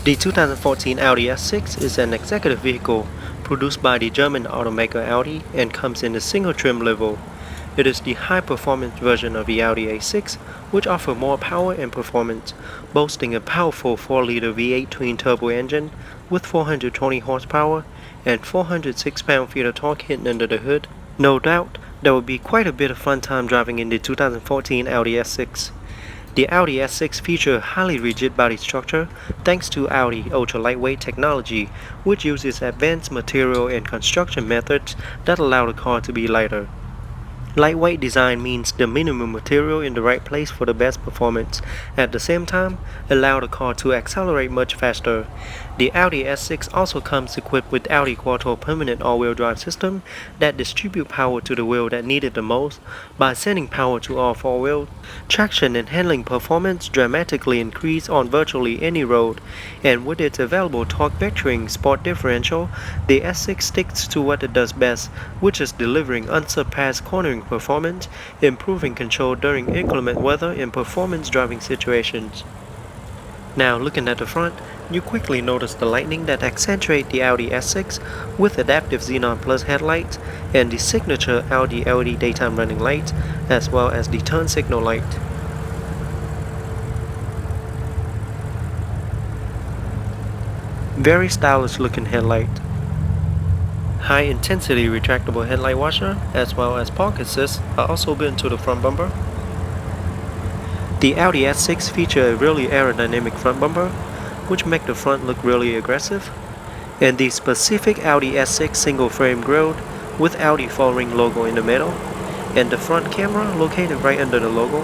The 2014 Audi S6 is an executive vehicle produced by the German automaker Audi and comes in a single trim level. It is the high-performance version of the Audi A6, which offers more power and performance, boasting a powerful 4-liter V8 twin-turbo engine with 420 horsepower and 406 pound-feet of torque hidden under the hood. No doubt, there will be quite a bit of fun time driving in the 2014 Audi S6. The Audi S6 features a highly rigid body structure thanks to Audi ultra-lightweight technology, which uses advanced material and construction methods that allow the car to be lighter. Lightweight design means the minimum material in the right place for the best performance. At the same time, allow the car to accelerate much faster. The Audi S6 also comes equipped with Audi Quattro permanent all-wheel drive system that distribute power to the wheel that need it the most by sending power to all four wheels. Traction and handling performance dramatically increase on virtually any road, and with its available torque vectoring sport differential, the S6 sticks to what it does best, which is delivering unsurpassed cornering performance, improving control during inclement weather and performance driving situations. Now looking at the front, you quickly notice the lighting that accentuate the Audi S6 with adaptive Xenon Plus headlights and the signature Audi LED daytime running lights, as well as the turn signal light. Very stylish looking headlight. High intensity retractable headlight washer as well as park assist are also built into the front bumper. The Audi S6 features a really aerodynamic front bumper, which make the front look really aggressive, and the specific Audi S6 single frame grille with Audi 4-ring logo in the middle, and the front camera located right under the logo.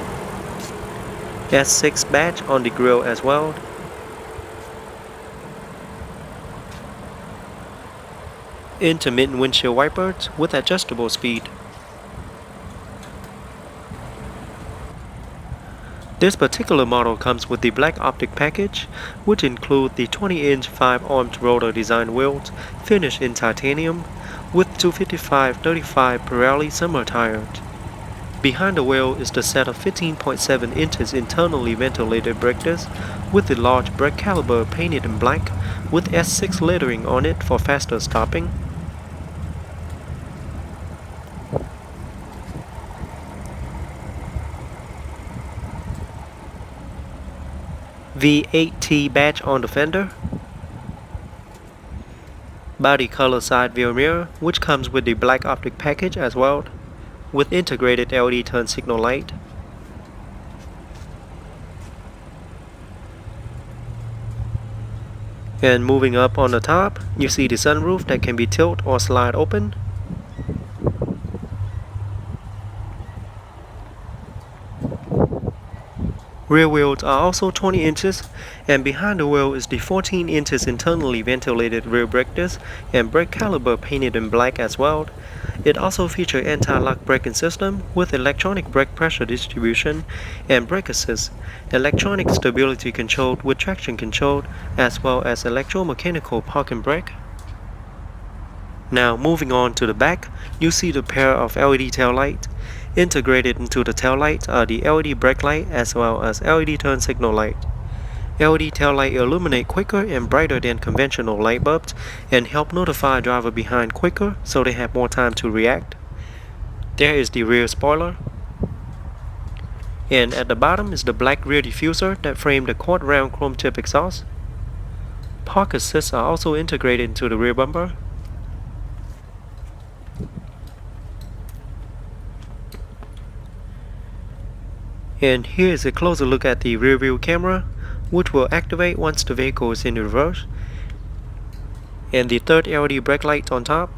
S6 badge on the grille as well. Intermittent windshield wipers with adjustable speed. This particular model comes with the Black Optic Package, which includes the 20-inch 5-armed rotor design wheels finished in titanium with 255/35 Pirelli summer tires. Behind the wheel is the set of 15.7 inches internally ventilated brake discs with the large brake caliper painted in black with S6 lettering on it for faster stopping. V8T badge on the fender. Body color side view mirror, which comes with the Black Optic Package as well, with integrated LED turn signal light. And moving up on the top, you see the sunroof that can be tilted or slide open. Rear wheels are also 20 inches, and behind the wheel is the 14 inches internally ventilated rear brake disc and brake caliper painted in black as well. It also features anti-lock braking system with electronic brake pressure distribution and brake assist, electronic stability control with traction control, as well as electromechanical parking brake. Now moving on to the back, you see the pair of LED tail lights. Integrated into the tail lights are the LED brake light as well as LED turn signal light. LED taillight illuminate quicker and brighter than conventional light bulbs and help notify driver behind quicker so they have more time to react. There is the rear spoiler. And at the bottom is the black rear diffuser that framed the quad round chrome tip exhaust. Park assists are also integrated into the rear bumper. And here is a closer look at the rear view camera, which will activate once the vehicle is in reverse. And the third LED brake light on top.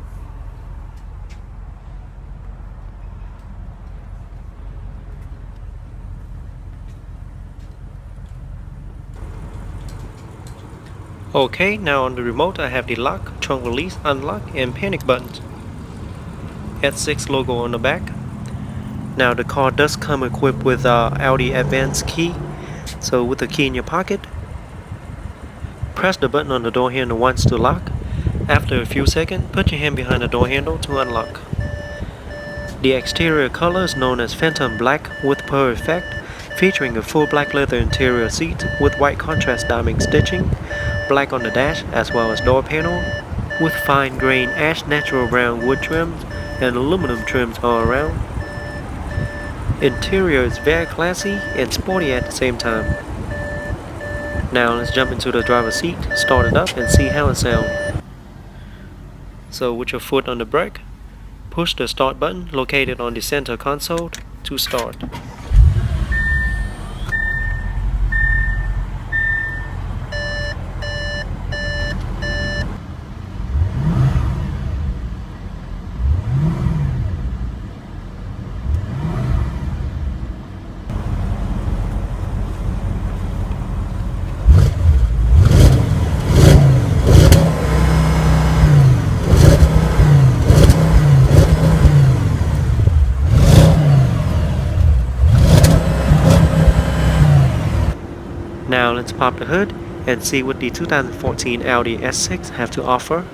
Okay, now on the remote I have the lock, trunk release, unlock, and panic buttons. S6 logo on the back. Now the car does come equipped with Audi Advanced key. So with the key in your pocket, press the button on the door handle once to lock. After a few seconds, put your hand behind the door handle to unlock. The exterior color is known as Phantom Black with pearl effect, featuring a full black leather interior seat with white contrast diamond stitching, black on the dash as well as door panel, with fine grain ash natural brown wood trims and aluminum trims all around. Interior is very classy and sporty at the same time. Now let's jump into the driver's seat, start it up and see how it sounds. So with your foot on the brake, push the start button located on the center console to start. Now let's pop the hood and see what the 2014 Audi S6 have to offer.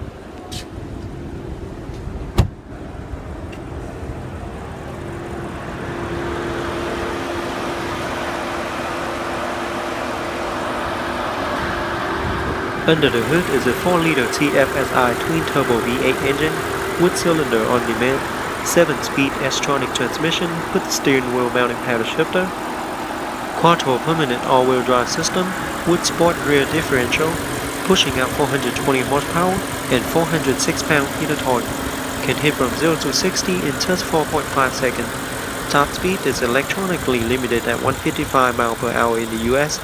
Under the hood is a 4-liter TFSI twin-turbo V8 engine with cylinder on demand, 7-speed S-Tronic transmission with steering wheel mounted paddle shifter, Quattro permanent all-wheel drive system with sport rear differential, pushing out 420 horsepower and 406 pound-feet of torque. Can hit from 0 to 60 in just 4.5 seconds. Top speed is electronically limited at 155 miles per hour in the US.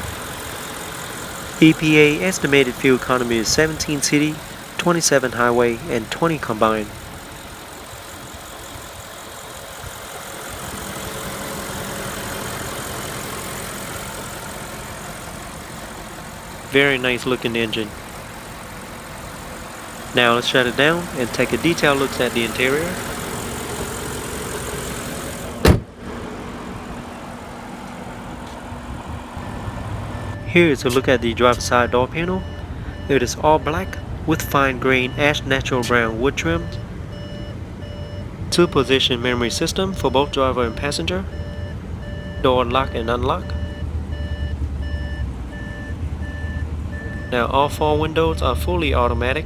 EPA estimated fuel economy is 17 city, 27 highway, and 20 combined. Very nice looking engine. Now let's shut it down and take a detailed look at the interior. Here is a look at the driver's side door panel. It is all black with fine grain ash natural brown wood trim. 2-position memory system for both driver and passenger. Door lock and unlock. Now all 4 windows are fully automatic.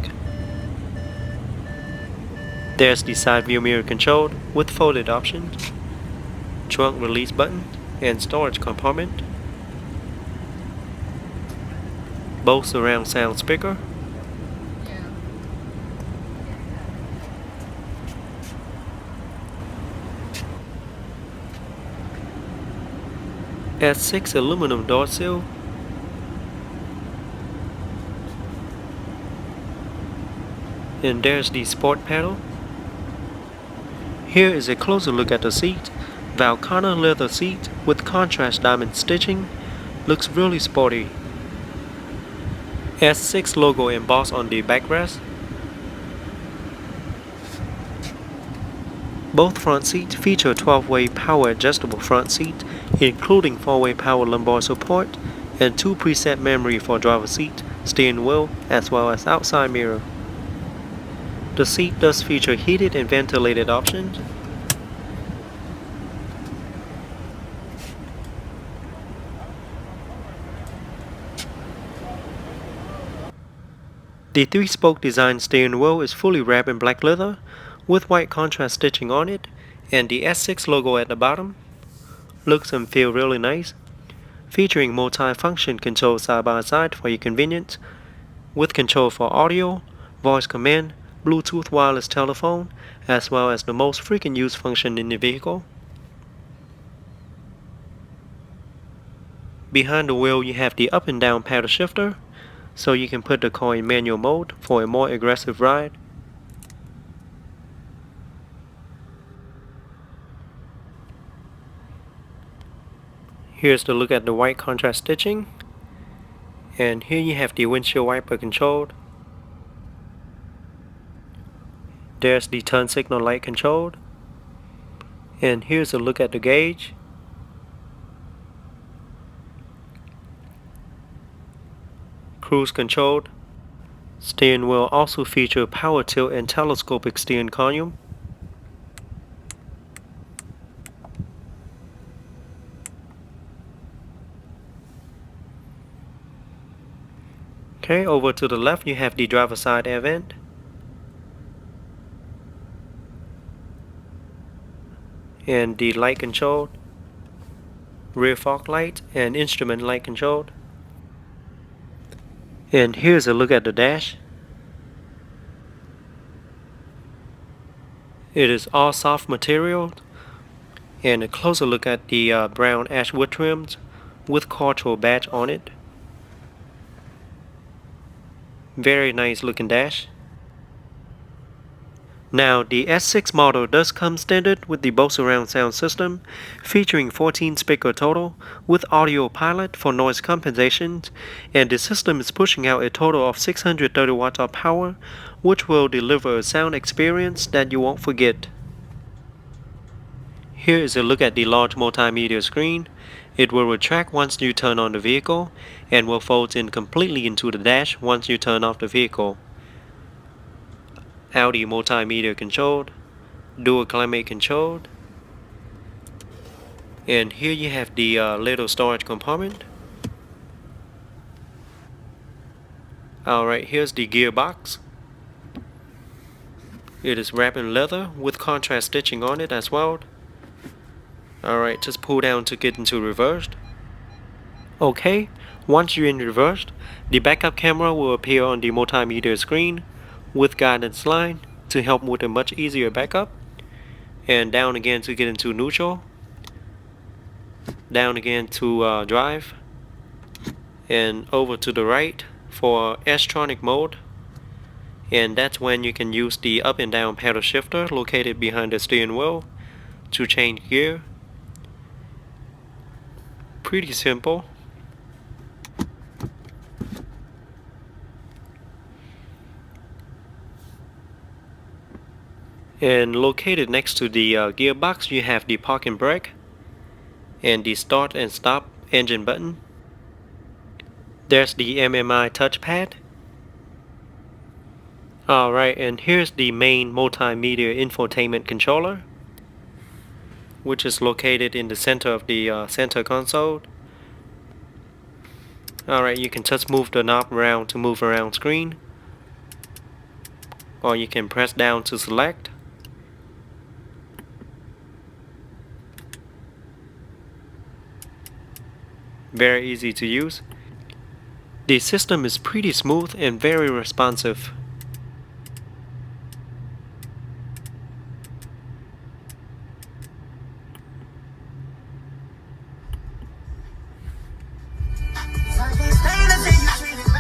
There's the side view mirror control with folded options, trunk release button, and storage compartment. Both surround sound speaker. S6 aluminum door sill. And there's the sport panel. Here is a closer look at the seat. Valcona leather seat with contrast diamond stitching. Looks really sporty. S6 logo embossed on the backrest. Both front seats feature 12-way power adjustable front seat, including 4-way power lumbar support and 2 preset memory for driver seat, steering wheel, as well as outside mirror. The seat does feature heated and ventilated options. The 3-spoke design steering wheel is fully wrapped in black leather with white contrast stitching on it, and the S6 logo at the bottom. Looks and feel really nice, featuring multi-function controls side by side for your convenience, with control for audio, voice command, Bluetooth wireless telephone, as well as the most frequent used function in the vehicle. Behind the wheel you have the up and down paddle shifter, so you can put the car in manual mode for a more aggressive ride. Here's the look at the white contrast stitching, and here you have the windshield wiper controlled. There's the turn signal light controlled, and here's a look at the gauge. Cruise controlled. Steering wheel also feature power tilt and telescopic steering column. Okay, over to the left you have the driver side air vent. And the light controlled. Rear fog light and instrument light controlled. And here's a look at the dash. It is all soft material, and a closer look at the brown ash wood trims with Quattro badge on it. Very nice looking dash. Now the S6 model does come standard with the Bose surround sound system, featuring 14 speaker total with audio pilot for noise compensation, and the system is pushing out a total of 630 watts of power, which will deliver a sound experience that you won't forget. Here is a look at the large multimedia screen. It will retract once you turn on the vehicle and will fold in completely into the dash once you turn off the vehicle. Audi multimedia controlled, dual climate controlled, and here you have the little storage compartment. Alright, here's the gearbox. It is wrapped in leather with contrast stitching on it as well. Alright, just pull down to get into reversed. Okay, once you're in reversed, the backup camera will appear on the multimedia screen with guidance line to help with a much easier backup. And down again to get into neutral. Down again to drive. And over to the right for Tronic mode. And that's when you can use the up and down paddle shifter located behind the steering wheel to change gear. Pretty simple. And located next to the gearbox you have the park and brake and the start and stop engine button. There's the MMI touchpad. Alright, and here's the main multimedia infotainment controller, which is located in the center of the center console. Alright, you can just move the knob around to move around screen, or you can press down to select. Very easy to use. The system is pretty smooth and very responsive.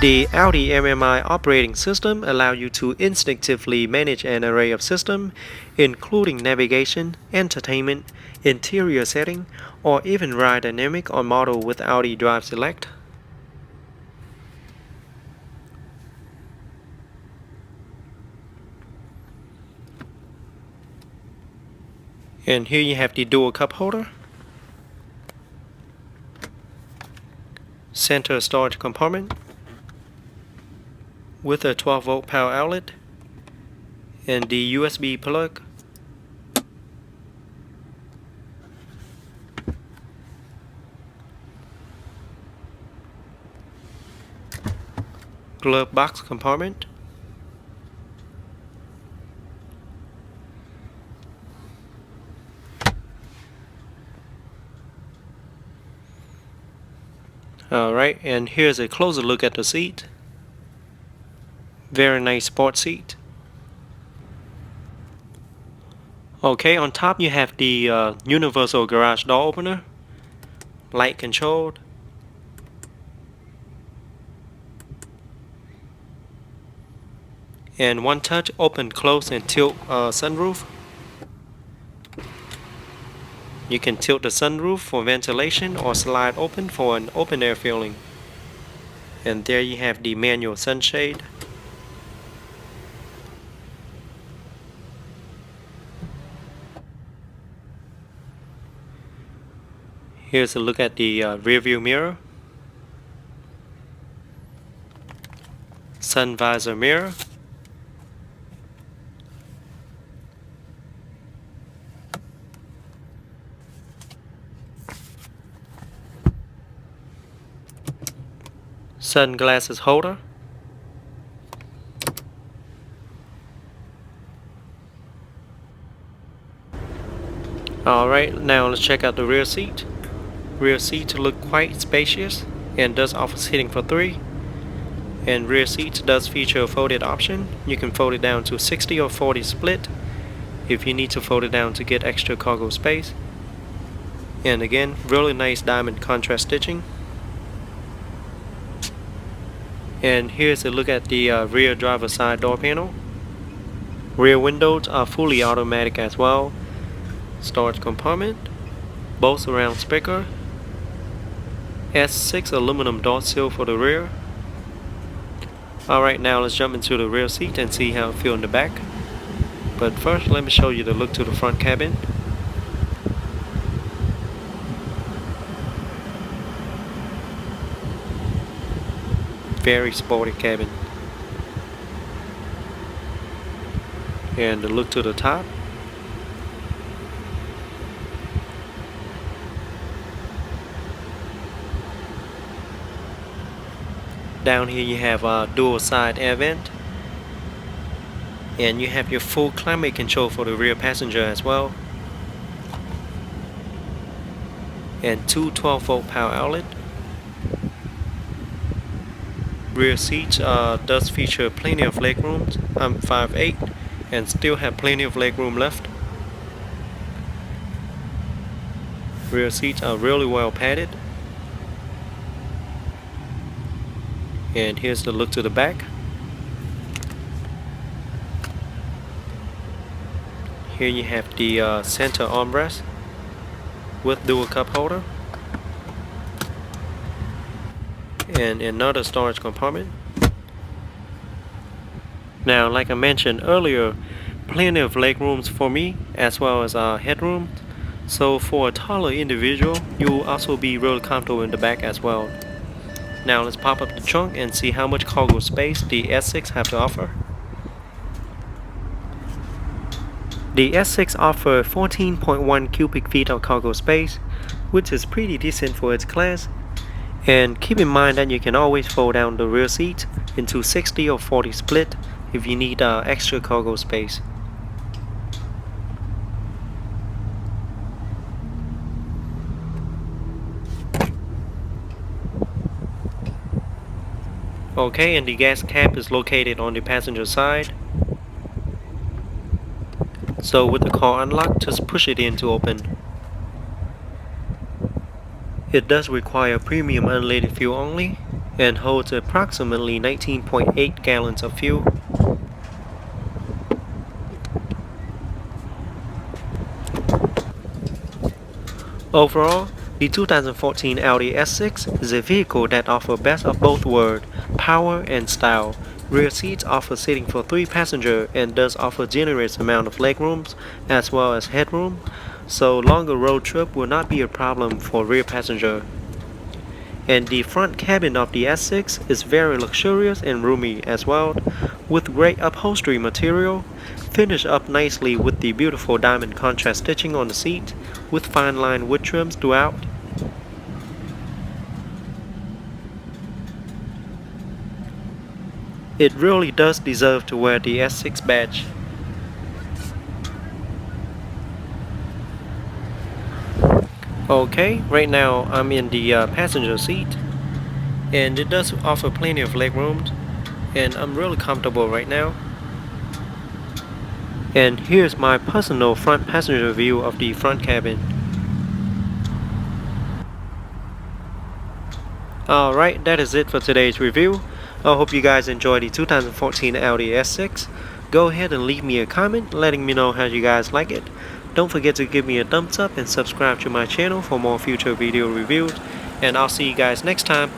The Audi MMI operating system allows you to instinctively manage an array of systems, including navigation, entertainment, interior setting, or even ride dynamic on model with Audi Drive Select. And here you have the dual cup holder, center storage compartment with a 12-volt power outlet and the USB plug. Glove box compartment, Alright, and here's a closer look at the seat. Very nice sport seat. Okay, on top you have the universal garage door opener, light controlled. And one touch open, close, and tilt sunroof. You can tilt the sunroof for ventilation or slide open for an open air feeling. And there you have the manual sunshade. Here's a look at the rear view mirror, sun visor mirror, sunglasses holder, alright, now let's check out the rear seat. Rear seats look quite spacious and does offer seating for 3. And rear seats does feature a folded option. You can fold it down to 60 or 40 split if you need to fold it down to get extra cargo space. And again, really nice diamond contrast stitching. And here's a look at the rear driver's side door panel. Rear windows are fully automatic as well. Storage compartment, both surround speaker, S6 aluminum door seal for the rear. Alright, now let's jump into the rear seat and see how it feels in the back. But first, let me show you the look to the front cabin. Very sporty cabin. And the look to the top. Down here you have a dual side air vent. And you have your full climate control for the rear passenger as well. And two 12-volt power outlets. Rear seats does feature plenty of legroom. I'm 5'8" and still have plenty of legroom left. Rear seats are really well padded. And here's the look to the back. Here you have the center armrest with dual cup holder. And another storage compartment. Now, like I mentioned earlier, plenty of leg rooms for me as well as headroom. So for a taller individual, you will also be really comfortable in the back as well. Now let's pop up the trunk and see how much cargo space the S6 have to offer. The S6 offers 14.1 cubic feet of cargo space, which is pretty decent for its class. And keep in mind that you can always fold down the rear seat into 60 or 40 split if you need extra cargo space. Okay, and the gas cap is located on the passenger side. So with the car unlocked, just push it in to open. It does require premium unleaded fuel only and holds approximately 19.8 gallons of fuel. Overall, the 2014 Audi S6 is a vehicle that offers best of both worlds, power and style. Rear seats offer seating for 3 passengers and does offer generous amount of legrooms as well as headroom, so longer road trip will not be a problem for rear passenger. And the front cabin of the S6 is very luxurious and roomy as well, with great upholstery material, finished up nicely with the beautiful diamond contrast stitching on the seat, with fine line wood trims throughout. It really does deserve to wear the S6 badge. Okay, right now I'm in the passenger seat, and it does offer plenty of leg room, and I'm really comfortable right now. And here's my personal front passenger view of the front cabin. Alright, that is it for today's review. I hope you guys enjoyed the 2014 Audi S6. Go ahead and leave me a comment letting me know how you guys like it. Don't forget to give me a thumbs up and subscribe to my channel for more future video reviews. And I'll see you guys next time.